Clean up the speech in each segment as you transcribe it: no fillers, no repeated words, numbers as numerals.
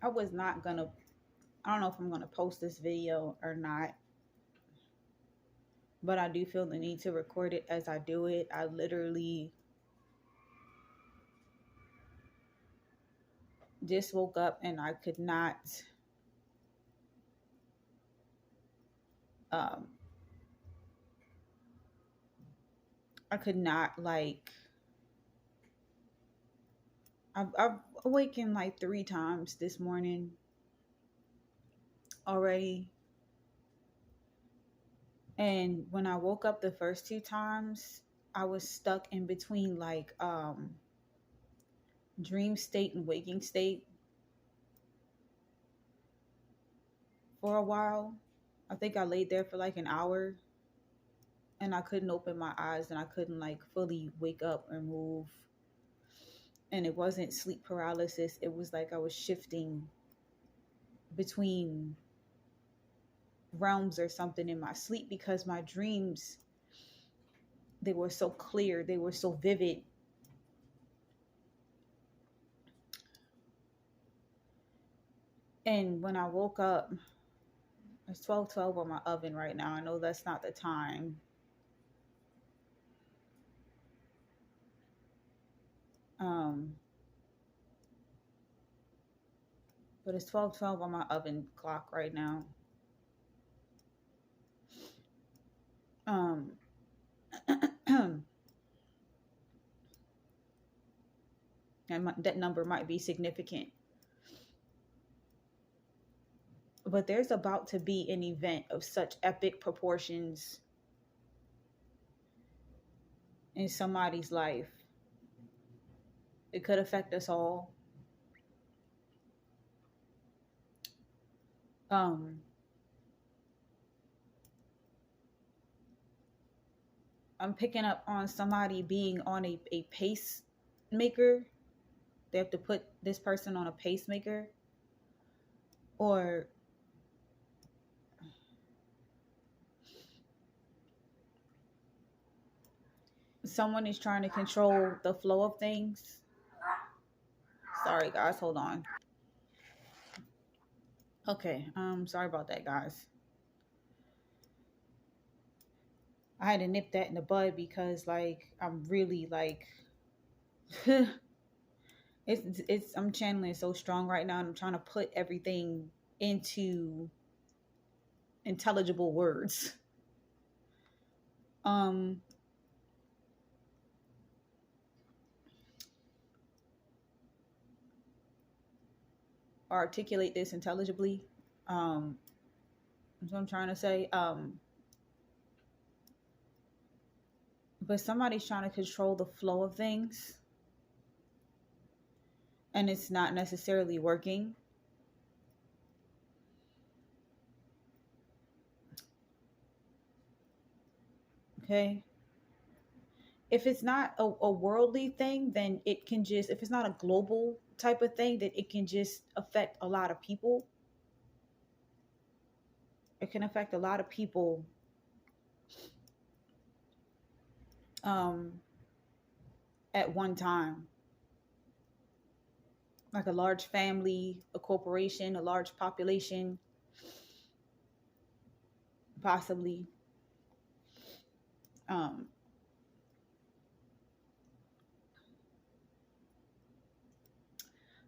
I was not gonna, I don't know if I'm gonna post this video or not, but I do feel the need to record it as I do it. I literally just woke up and um I could not like I've awakened like 3 times this morning already. And when I woke up the first 2 times, I was stuck in between like dream state and waking state for a while. I think I laid there for like an hour and I couldn't open my eyes and I couldn't like fully wake up or move. And it wasn't sleep paralysis. It was like I was shifting between realms or something in my sleep because my dreams, they were so clear, they were so vivid. And when I woke up, it's 12:12 on my oven right now. I know that's not the time. Um, but it's 12:12 on my oven clock right now. Um, and that number might be significant. But there's about to be an event of such epic proportions in somebody's life. It could affect us all. Um, I'm picking up on somebody being on a pacemaker. They have to put this person on a pacemaker. Or someone is trying to control the flow of things. Sorry, guys. Hold on. Okay. Sorry about that, guys. I had to nip that in the bud because, like, I'm really like, it's I'm channeling so strong right now, and I'm trying to put everything into intelligible words. Um, articulate this intelligibly. That's what I'm trying to say. But somebody's trying to control the flow of things, and it's not necessarily working. Okay. If it's not a worldly thing, then it can just, if it's not a global type of thing, then it can just affect a lot of people. It can affect a lot of people um, at one time. Like a large family, a corporation, a large population, possibly. Um,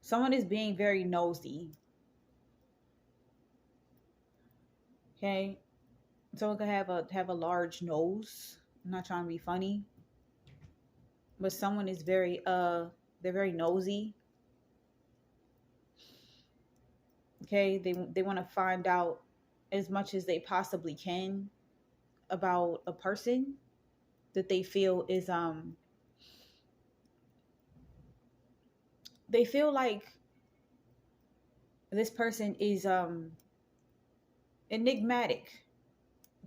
Someone is being very nosy. Okay. Someone could have a large nose. I'm not trying to be funny. But someone is they're very nosy. Okay. They want to find out as much as they possibly can about a person that they feel is they feel like this person is enigmatic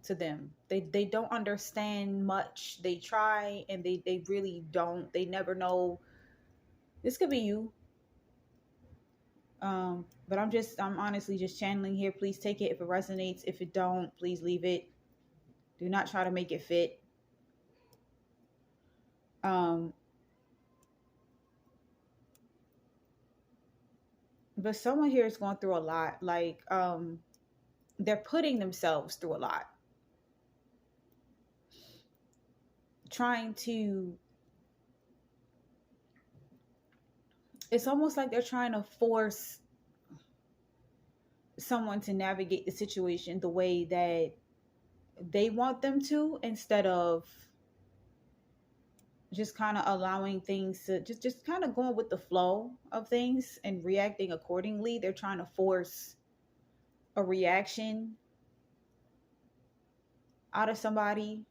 to them. They don't understand much. They try and they really don't. They never know. This could be you. But I'm honestly just channeling here. Please take it if it resonates. If it don't, please leave it. Do not try to make it fit. Um But someone here is going through a lot. Like, they're putting themselves through a lot, trying to, it's almost like they're trying to force someone to navigate the situation the way that they want them to, instead of just kind of allowing things to just kind of going with the flow of things and reacting accordingly. They're trying to force a reaction out of somebody.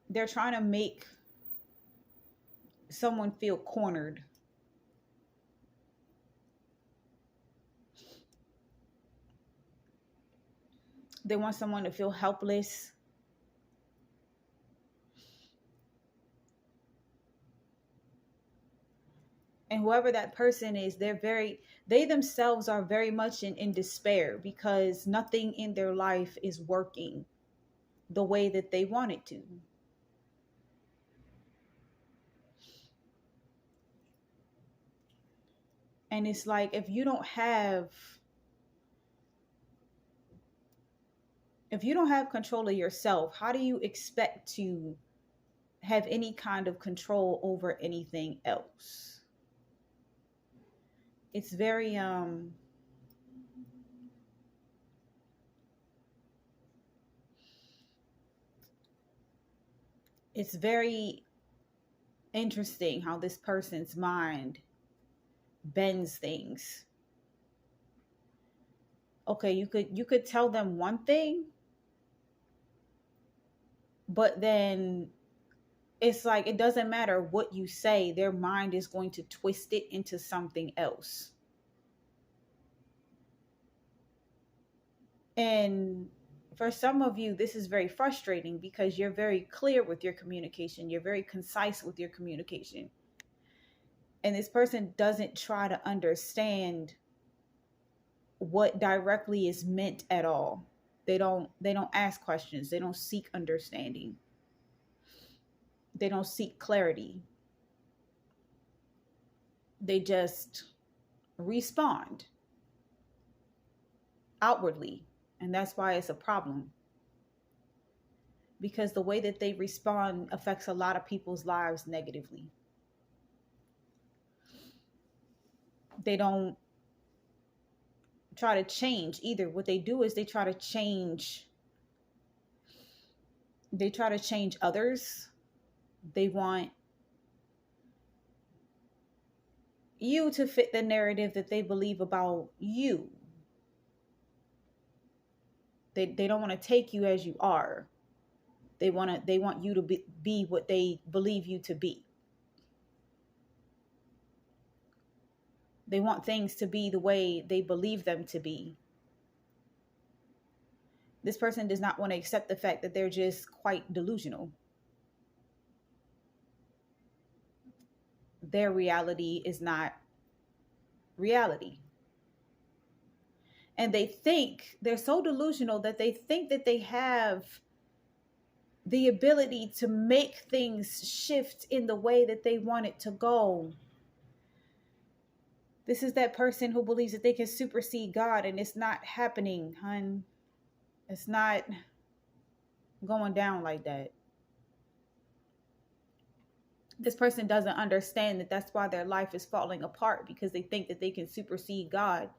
They're trying to make someone feel cornered. They want someone to feel helpless. And whoever that person is, they themselves are very much in despair, because nothing in their life is working the way that they want it to. And it's like, if you don't have control of yourself, how do you expect to have any kind of control over anything else? It's very it's very interesting how this person's mind bends things. Okay, you could tell them one thing, but then it's like, it doesn't matter what you say, their mind is going to twist it into something else. And for some of you, this is very frustrating, because you're very clear with your communication. You're very concise with your communication. And this person doesn't try to understand what directly is meant at all. They don't ask questions. They don't seek understanding. They don't seek clarity. They just respond outwardly. And that's why it's a problem. Because the way that they respond affects a lot of people's lives negatively. They don't try to change either. What they do is they try to change others. They want you to fit the narrative that they believe about you. They don't want to take you as you are. They want you to be what they believe you to be. They want things to be the way they believe them to be. This person does not want to accept the fact that they're just quite delusional. Their reality is not reality. And they're so delusional that they think that they have the ability to make things shift in the way that they want it to go. This is that person who believes that they can supersede God, and it's not happening, hun. It's not going down like that. This person doesn't understand that that's why their life is falling apart, because they think that they can supersede God.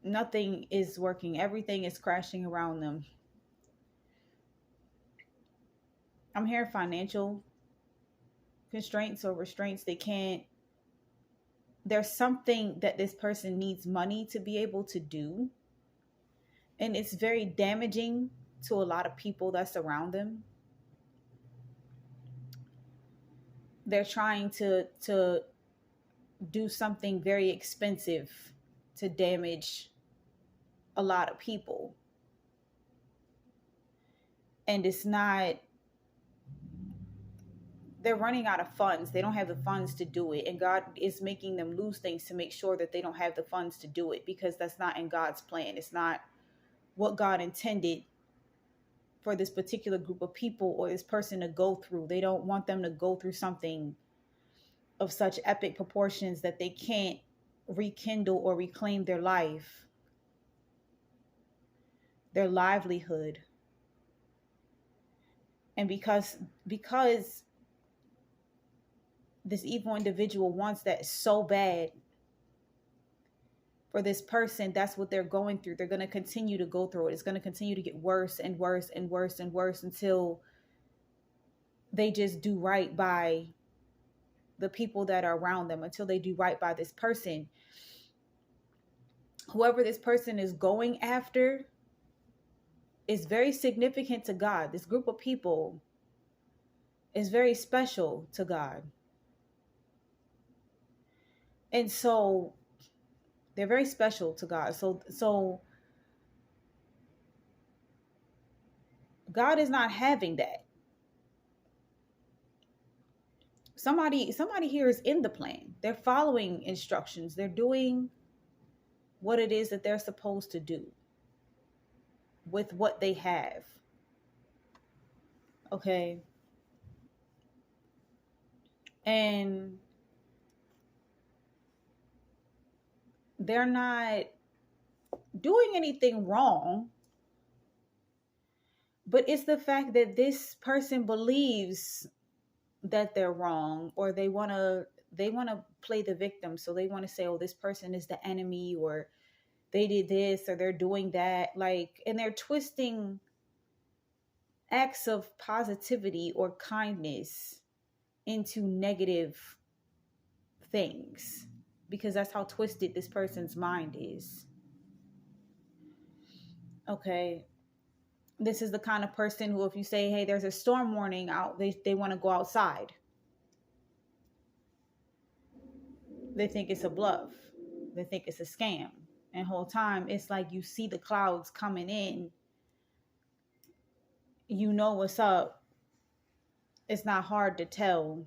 Nothing is working. Everything is crashing around them. I'm hearing financial constraints or restraints. There's something that this person needs money to be able to do. And it's very damaging to a lot of people that's around them. They're trying to do something very expensive to damage a lot of people. And it's not they're running out of funds. They don't have the funds to do it. And God is making them lose things to make sure that they don't have the funds to do it, because that's not in God's plan. It's not what God intended for this particular group of people or this person to go through. They don't want them to go through something of such epic proportions that they can't rekindle or reclaim their life, their livelihood. And because this evil individual wants that so bad for this person, that's what they're going through. They're going to continue to go through it. It's going to continue to get worse and worse and worse and worse until they just do right by the people that are around them, until they do right by this person. Whoever this person is going after is very significant to God. This group of people is very special to God. And so they're very special to God. So God is not having that. Somebody here is in the plan. They're following instructions. They're doing what it is that they're supposed to do with what they have. Okay. And they're not doing anything wrong, but it's the fact that this person believes that they're wrong, or they want to play the victim. So they want to say, oh, this person is the enemy, or they did this, or they're doing that, like, and they're twisting acts of positivity or kindness into negative things, because that's how twisted this person's mind is. Okay. This is the kind of person who, if you say, hey, there's a storm warning out, they want to go outside. They think it's a bluff. They think it's a scam. And whole time it's like you see the clouds coming in. You know what's up. It's not hard to tell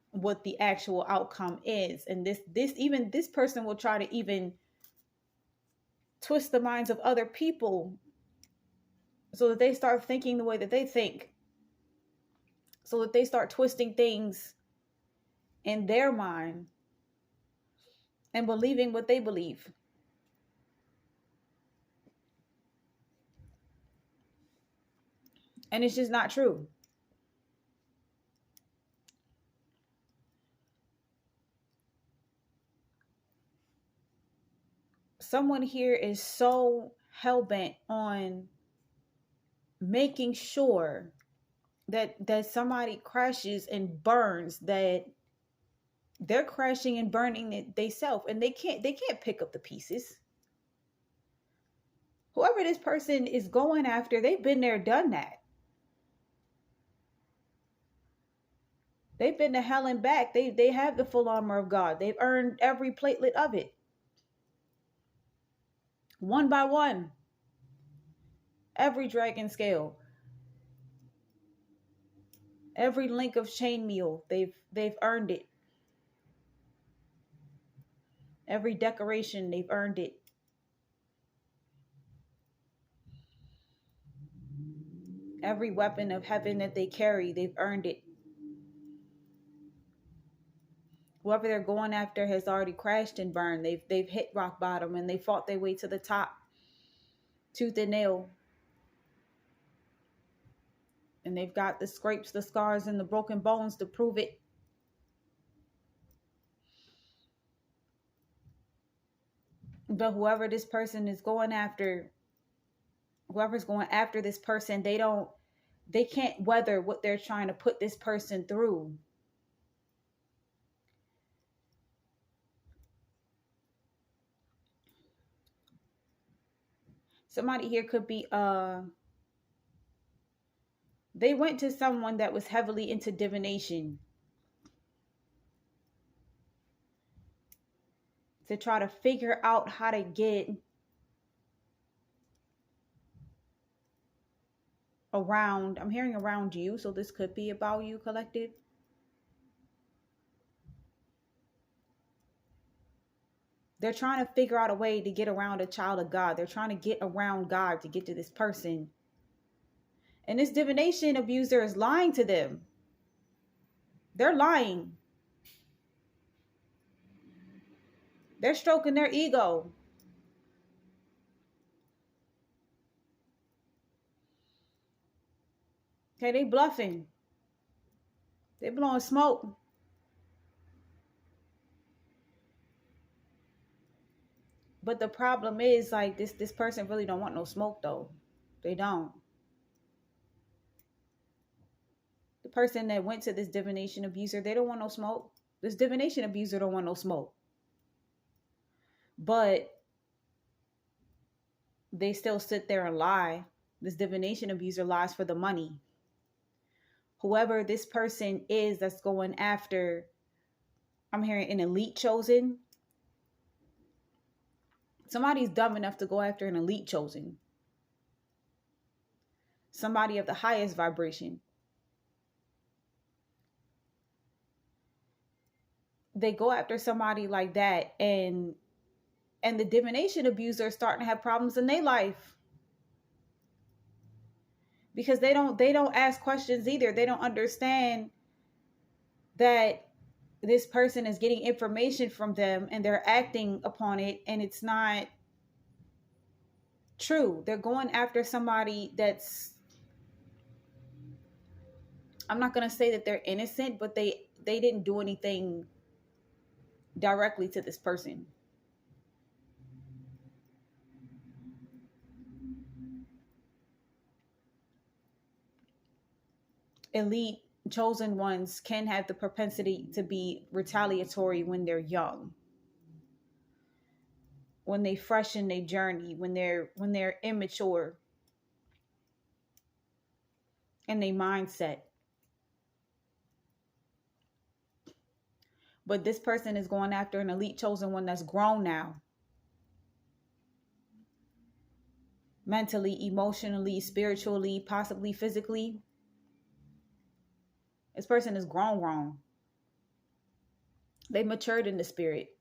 what the actual outcome is. And this person will try to even twist the minds of other people so that they start thinking the way that they think. So that they start twisting things in their mind and believing what they believe. And it's just not true. Someone here is so hell-bent on making sure that somebody crashes and burns, that they're crashing and burning it themselves, and they can't pick up the pieces. Whoever this person is going after, they've been there, done that. They've been to hell and back. They have the full armor of God. They've earned every platelet of it. One by one. Every dragon scale. Every link of chainmail. They've earned it. Every decoration, they've earned it. Every weapon of heaven that they carry, they've earned it. Whoever they're going after has already crashed and burned. They've hit rock bottom, and they fought their way to the top, tooth and nail. And they've got the scrapes, the scars, and the broken bones to prove it. But whoever this person is going after, whoever's going after this person, they can't weather what they're trying to put this person through. Somebody here could be, they went to someone that was heavily into divination to try to figure out how to get around, I'm hearing around you, so this could be about you, collective. They're trying to figure out a way to get around a child of God. They're trying to get around God to get to this person. And this divination abuser is lying to them. They're lying. They're stroking their ego. Okay, they bluffing. They blowing smoke. But the problem is, like, this person really don't want no smoke, though. They don't. The person that went to this divination abuser, they don't want no smoke. This divination abuser don't want no smoke. But they still sit there and lie. This divination abuser lies for the money. Whoever this person is that's going after, I'm hearing an elite chosen. Somebody's dumb enough to go after an elite chosen. Somebody of the highest vibration. They go after somebody like that, and the divination abuser is starting to have problems in their life. Because they don't ask questions either. They don't understand that this person is getting information from them and they're acting upon it, and it's not true. They're going after somebody that's, I'm not going to say that they're innocent, but they didn't do anything directly to this person. Elite chosen ones can have the propensity to be retaliatory when they're young, when they fresh in their journey, when they're immature in their mindset. But this person is going after an elite chosen one that's grown now. Mentally, emotionally, spiritually, possibly physically. This person is grown. They matured in the spirit.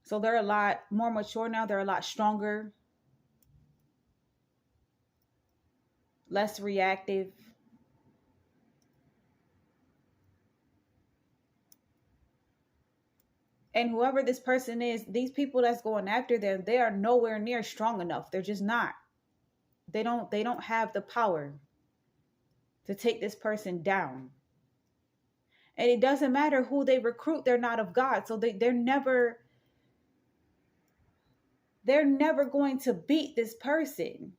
So they're a lot more mature now. They're a lot stronger. Less reactive. And whoever this person is, these people that's going after them, they are nowhere near strong enough. They're just not. They don't have the power to take this person down. And it doesn't matter who they recruit, they're not of God. So they're never going to beat this person.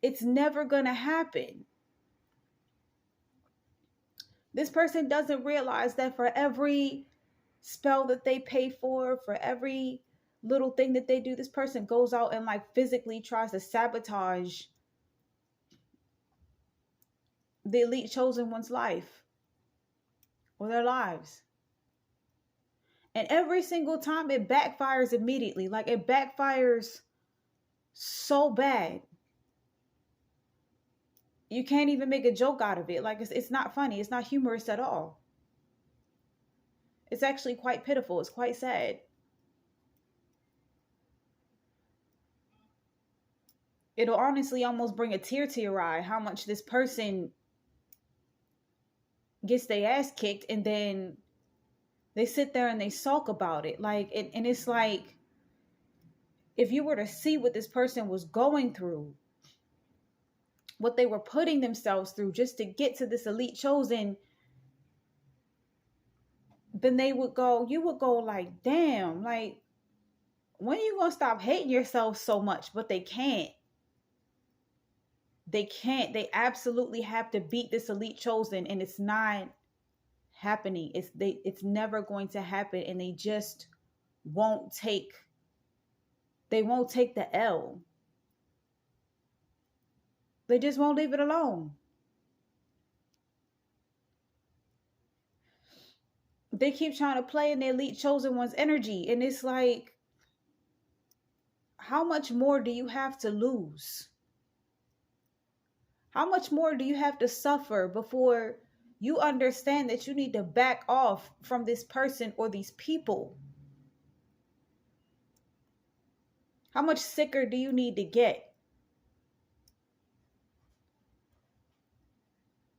It's never going to happen. This person doesn't realize that for every spell that they pay for every little thing that they do, this person goes out and like physically tries to sabotage the elite chosen one's life or their lives. And every single time it backfires immediately. Like it backfires so bad. You can't even make a joke out of it. Like it's not funny. It's not humorous at all. It's actually quite pitiful. It's quite sad. It'll honestly almost bring a tear to your eye how much this person gets their ass kicked, and then they sit there and they sulk about it. Like, and it's like, if you were to see what this person was going through, what they were putting themselves through just to get to this elite chosen, then you would go like, damn, like, when are you going to stop hating yourself so much? But they can't. They absolutely have to beat this elite chosen, and it's not happening. It's never going to happen, and they just won't take the L. They just won't leave it alone. They keep trying to play in the elite chosen one's energy, and it's like, how much more do you have to lose? How much more do you have to suffer before you understand that you need to back off from this person or these people? How much sicker do you need to get?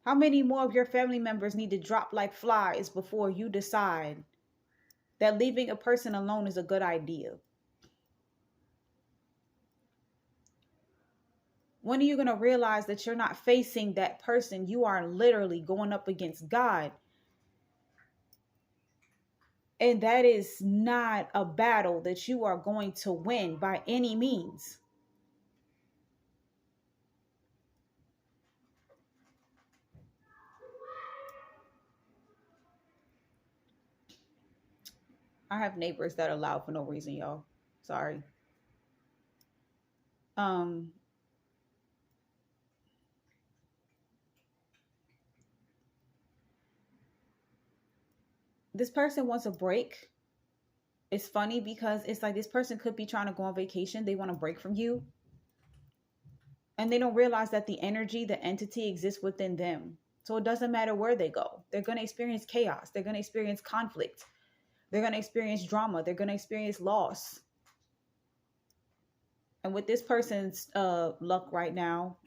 How many more of your family members need to drop like flies before you decide that leaving a person alone is a good idea? When are you going to realize that you're not facing that person? You are literally going up against God. And that is not a battle that you are going to win by any means. I have neighbors that are loud for no reason, y'all. Sorry. Um, this person wants a break. It's funny because it's like this person could be trying to go on vacation. They want a break from you. And they don't realize that the energy, the entity exists within them. So it doesn't matter where they go. They're going to experience chaos. They're going to experience conflict. They're going to experience drama. They're going to experience loss. And with this person's luck right now,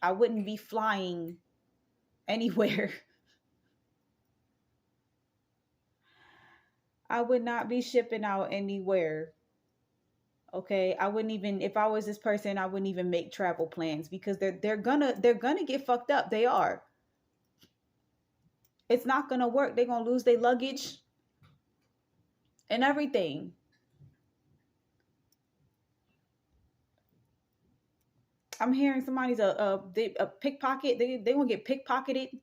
I wouldn't be flying anywhere. I would not be shipping out anywhere. Okay, I wouldn't even, if I was this person, I wouldn't even make travel plans because they're gonna get fucked up. They are. It's not gonna work. They're gonna lose their luggage and everything. I'm hearing somebody's a pickpocket. They gonna get pickpocketed.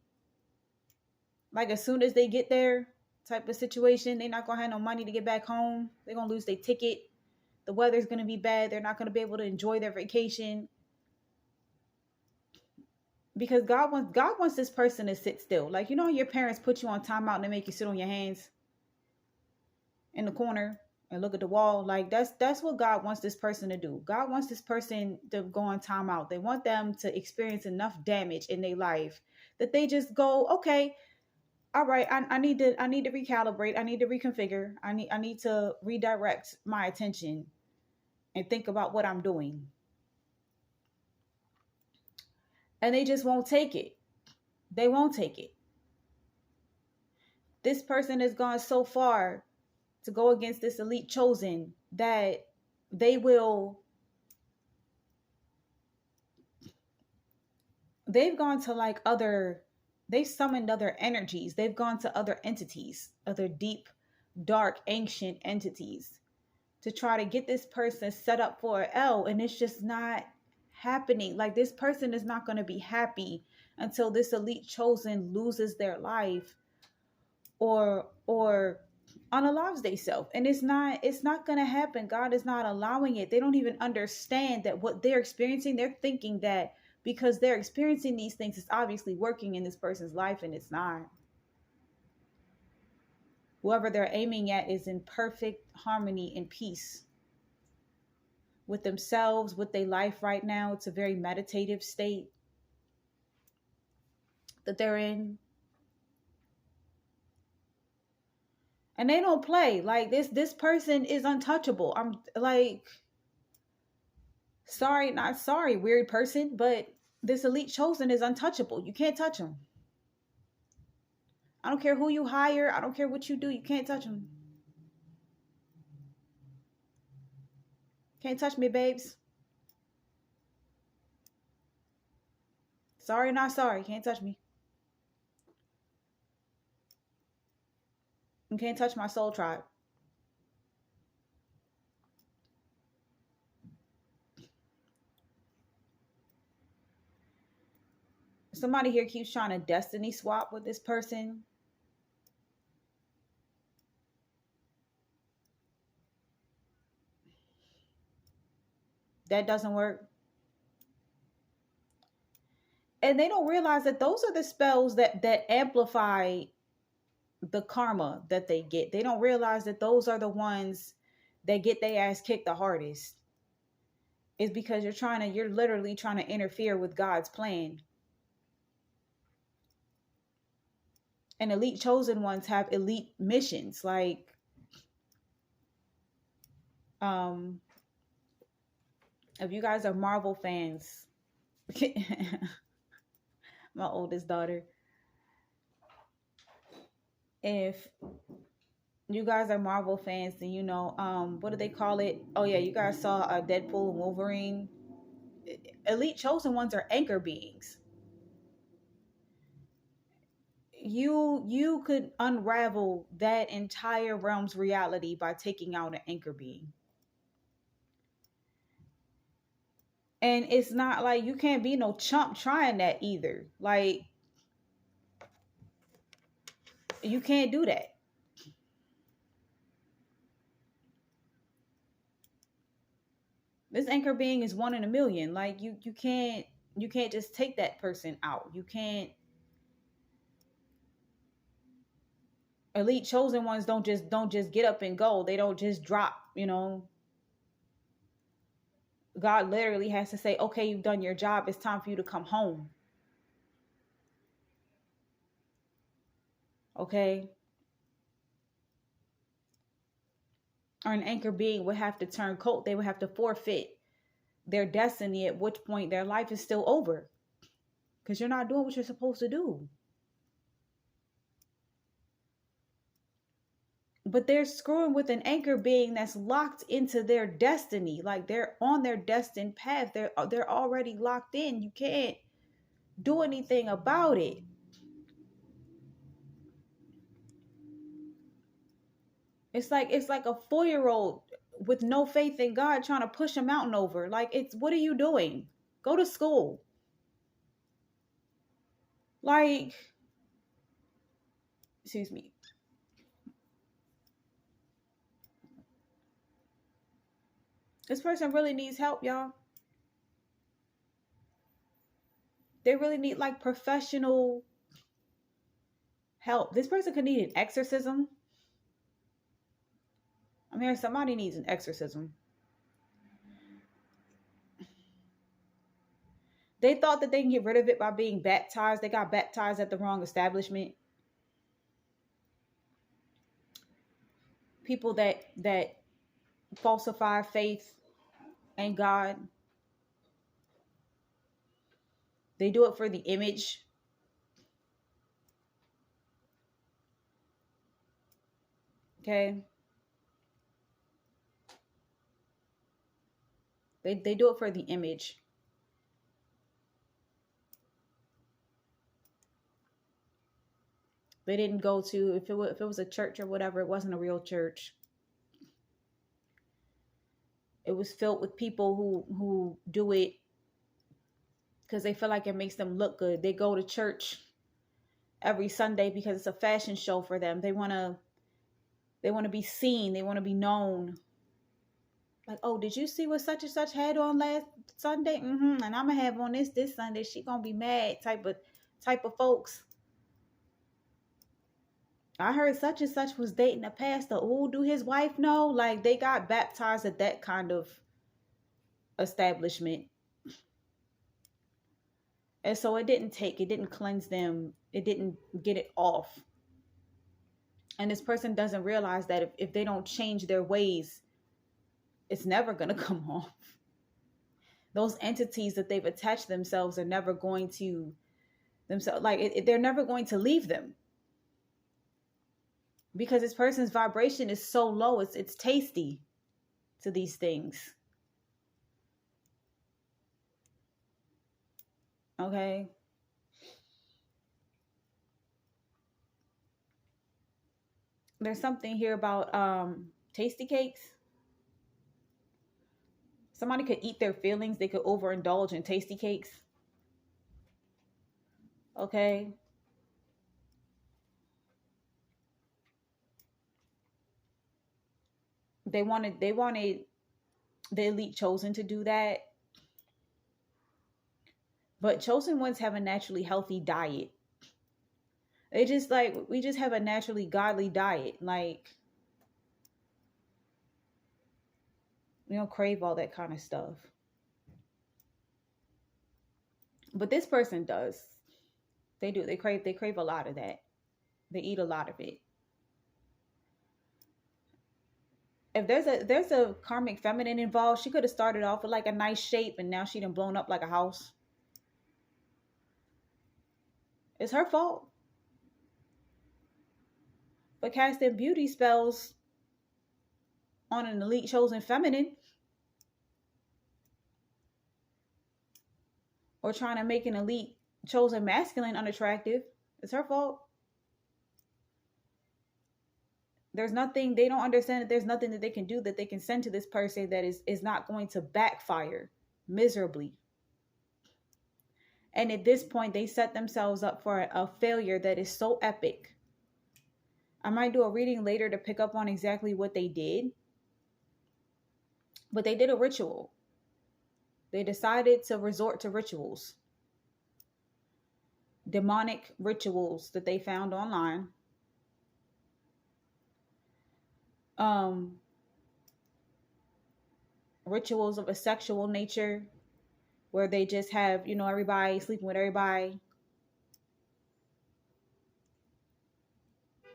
Like as soon as they get there, type of situation. They're not gonna have no money to get back home. They're gonna lose their ticket. The weather's gonna be bad. They're not gonna be able to enjoy their vacation. Because God wants this person to sit still. Like, you know, your parents put you on timeout and they make you sit on your hands in the corner and look at the wall. Like that's what God wants this person to do. God wants this person to go on timeout. They want them to experience enough damage in their life that they just go, okay, all right, I need to recalibrate. I need to reconfigure. I need to redirect my attention and think about what I'm doing. And they just won't take it. They won't take it. This person has gone so far to go against this elite chosen that they've gone to like they've summoned other energies. They've gone to other entities, other deep, dark, ancient entities to try to get this person set up for an L. And it's just not happening. Like this person is not going to be happy until this elite chosen loses their life or unalives themselves. And it's not going to happen. God is not allowing it. They don't even understand that what they're experiencing. They're thinking that because they're experiencing these things, it's obviously working in this person's life, and it's not. Whoever they're aiming at is in perfect harmony and peace with themselves, with their life right now. It's a very meditative state that they're in. And they don't play. Like this person is untouchable. I'm like, sorry, not sorry, weird person, but this elite chosen is untouchable. You can't touch him. I don't care who you hire. I don't care what you do. You can't touch him. Can't touch me, babes. Sorry, not sorry. Can't touch me. You can't touch my soul tribe. Somebody here keeps trying to destiny swap with this person. That doesn't work. And they don't realize that those are the spells that amplify the karma that they get. They don't realize that those are the ones that get their ass kicked the hardest. Is because you're literally trying to interfere with God's plan. And elite chosen ones have elite missions. Like, if you guys are Marvel fans, my oldest daughter, if you guys are Marvel fans, then you know, what do they call it? Oh yeah, you guys saw Deadpool and Wolverine. Elite chosen ones are anchor beings. You could unravel that entire realm's reality by taking out an anchor being. And it's not like you can't be no chump trying that either. Like, you can't do that. This anchor being is one in a million. Like, you can't just take that person out. You can't. Elite chosen ones don't just get up and go. They don't just drop, you know. God literally has to say, okay, you've done your job. It's time for you to come home. Okay. Or an anchor being would have to turn cold. They would have to forfeit their destiny, at which point their life is still over. Because you're not doing what you're supposed to do. But they're screwing with an anchor being that's locked into their destiny. Like, they're on their destined path. They're already locked in. You can't do anything about it. It's like a 4-year-old with no faith in God trying to push a mountain over. Like, what are you doing? Go to school. Like, excuse me. This person really needs help, y'all. They really need like professional help. This person could need an exorcism. I'm hearing somebody needs an exorcism. They thought that they can get rid of it by being baptized. They got baptized at the wrong establishment. People that falsify faith and God. They do it for the image. Okay. They do it for the image. They didn't go to, if it was a church or whatever, it wasn't a real church. It was filled with people who do it because they feel like it makes them look good. They go to church every Sunday because it's a fashion show for them. They want to be seen. They want to be known. Like, oh, did you see what such and such had on last Sunday? And I'm gonna have on this Sunday. She gonna be mad. Type of folks. I heard such and such was dating a pastor. Oh, do his wife know? Like, they got baptized at that kind of establishment. And so it didn't cleanse them. It didn't get it off. And this person doesn't realize that if they don't change their ways, it's never going to come off. Those entities that they've attached themselves are never going to they're never going to leave them. Because this person's vibration is so low, it's tasty to these things. Okay. There's something here about tasty cakes. Somebody could eat their feelings. They could overindulge in tasty cakes. Okay. They wanted the elite chosen to do that. But chosen ones have a naturally healthy diet. We just have a naturally godly diet. Like, we don't crave all that kind of stuff. But this person does. They do. They crave a lot of that. They eat a lot of it. If there's a karmic feminine involved, she could have started off with like a nice shape and now she done blown up like a house. It's her fault. But casting beauty spells on an elite chosen feminine or trying to make an elite chosen masculine unattractive, it's her fault. There's nothing, they don't understand that there's nothing that they can do that they can send to this person that is not going to backfire miserably. And at this point, they set themselves up for a failure that is so epic. I might do a reading later to pick up on exactly what they did. But they did a ritual. They decided to resort to rituals. Demonic rituals that they found online. Rituals of a sexual nature where they just have, everybody sleeping with everybody.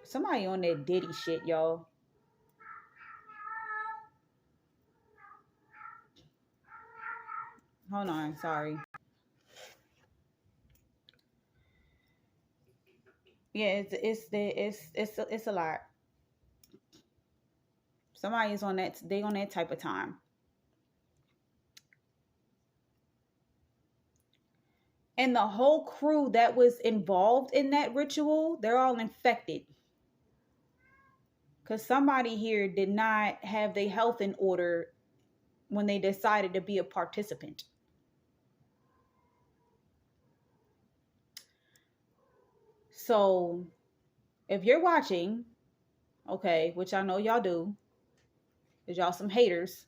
Somebody on that Diddy shit, y'all. Hold on, sorry. Yeah, it's a lot. Somebody is on that, they on that type of time. And the whole crew that was involved in that ritual, they're all infected. Because somebody here did not have their health in order when they decided to be a participant. So if you're watching, okay, which I know y'all do, because y'all some haters,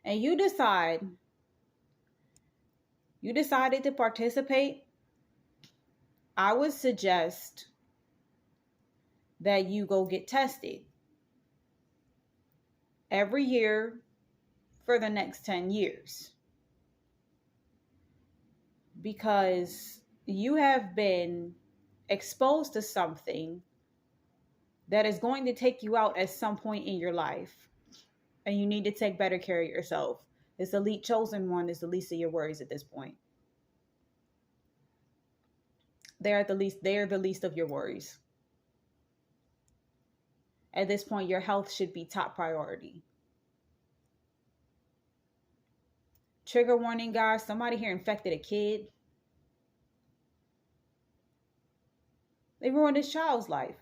and you decided to participate, I would suggest that you go get tested every year for the next 10 years. Because you have been exposed to something that is going to take you out at some point in your life. And you need to take better care of yourself. This elite chosen one is the least of your worries at this point. They are the least of your worries. At this point, your health should be top priority. Trigger warning, guys. Somebody here infected a kid. They ruined this child's life.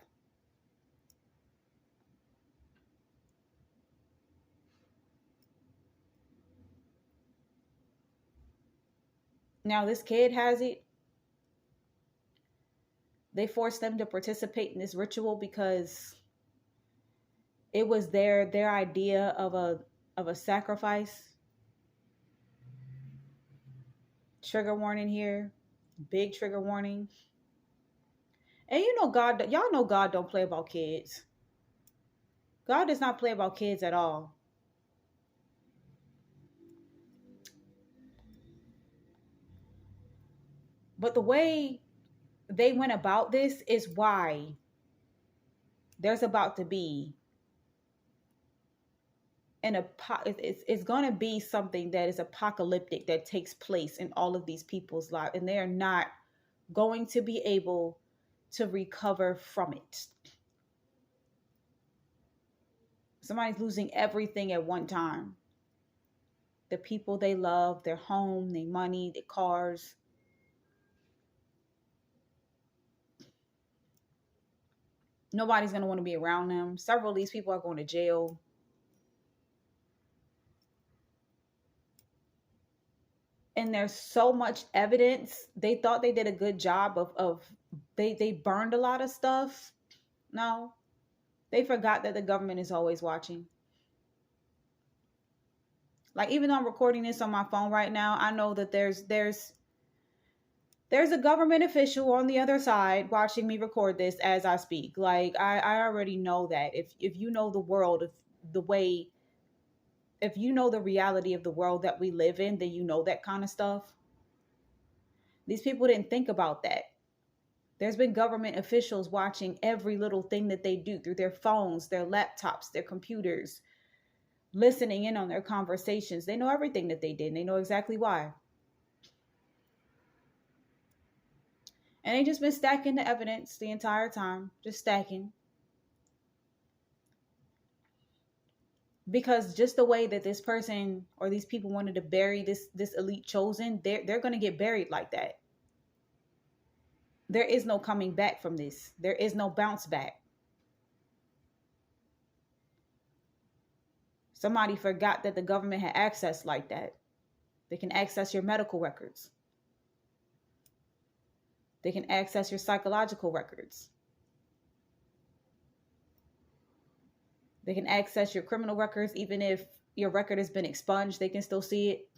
Now this kid has it. They forced them to participate in this ritual because it was their idea of a sacrifice. Trigger warning here. Big trigger warning. And y'all know God don't play about kids. God does not play about kids at all. But the way they went about this is why there's about to be it's going to be something that is apocalyptic that takes place in all of these people's lives, and they are not going to be able to recover from it. Somebody's losing everything at one time. The people they love, their home, their money, their cars. Nobody's going to want to be around them. Several of these people are going to jail. And there's so much evidence. They thought they did a good job of they burned a lot of stuff. No, they forgot that the government is always watching. Like, even though I'm recording this on my phone right now, I know that there's a government official on the other side watching me record this as I speak. Like, I already know that. If you know the world, if you know the reality of the world that we live in, then you know that kind of stuff. These people didn't think about that. There's been government officials watching every little thing that they do through their phones, their laptops, their computers, listening in on their conversations. They know everything that they did, and they know exactly why. And they just been stacking the evidence the entire time, just stacking. Because just the way that this person or these people wanted to bury this elite chosen, they're going to get buried like that. There is no coming back from this. There is no bounce back. Somebody forgot that the government had access like that. They can access your medical records. They can access your psychological records. They can access your criminal records. Even if your record has been expunged, they can still see it.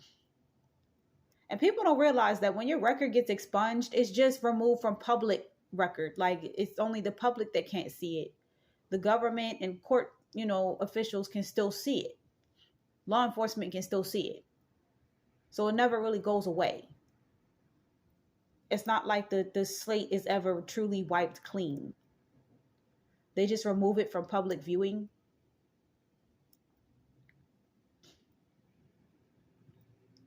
And people don't realize that when your record gets expunged, it's just removed from public record. Like, it's only the public that can't see it. The government and court, officials can still see it. Law enforcement can still see it. So it never really goes away. It's not like the slate is ever truly wiped clean. They just remove it from public viewing.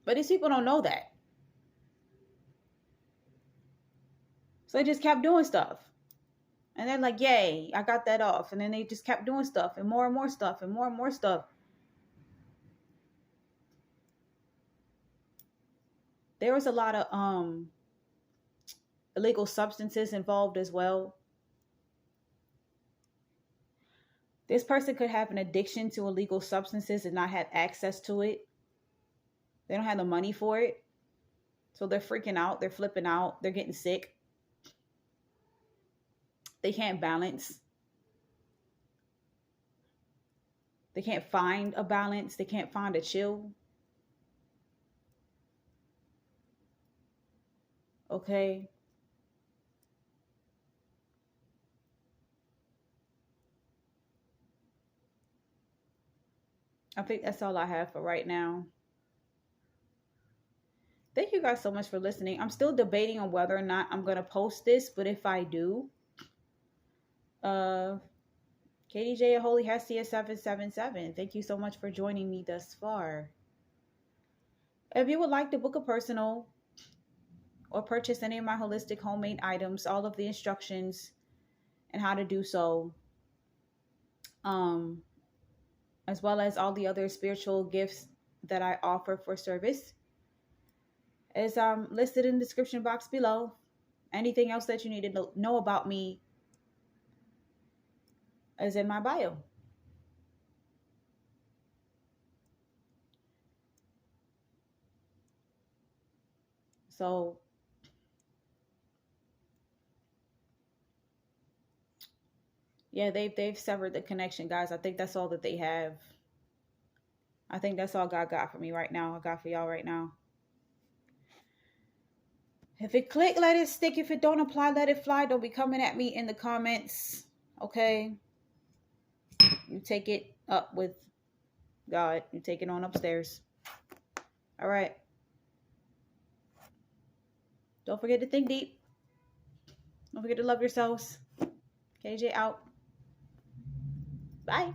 But these people don't know that. So they just kept doing stuff. And they're like, yay, I got that off. And then they just kept doing stuff and more stuff and more stuff. There was a lot of illegal substances involved as well. This person could have an addiction to illegal substances and not have access to it. They don't have the money for it. So they're freaking out. They're flipping out. They're getting sick. They can't balance. They can't find a balance. They can't find a chill. Okay. I think that's all I have for right now. Thank you guys so much for listening. I'm still debating on whether or not I'm going to post this, but if I do, Katy J Holy Hestia 777. Thank you so much for joining me thus far. If you would like to book a personal or purchase any of my holistic homemade items, all of the instructions and how to do so, as well as all the other spiritual gifts that I offer for service, is listed in the description box below. Anything else that you need to know about me is in my bio. So yeah, they've severed the connection, guys. I think that's all that they have. I think that's all God got for me right now. I got for y'all right now. If it click, let it stick. If it don't apply, let it fly. Don't be coming at me in the comments. Okay? You take it up with God. You take it on upstairs. All right. Don't forget to think deep. Don't forget to love yourselves. KJ out. Bye.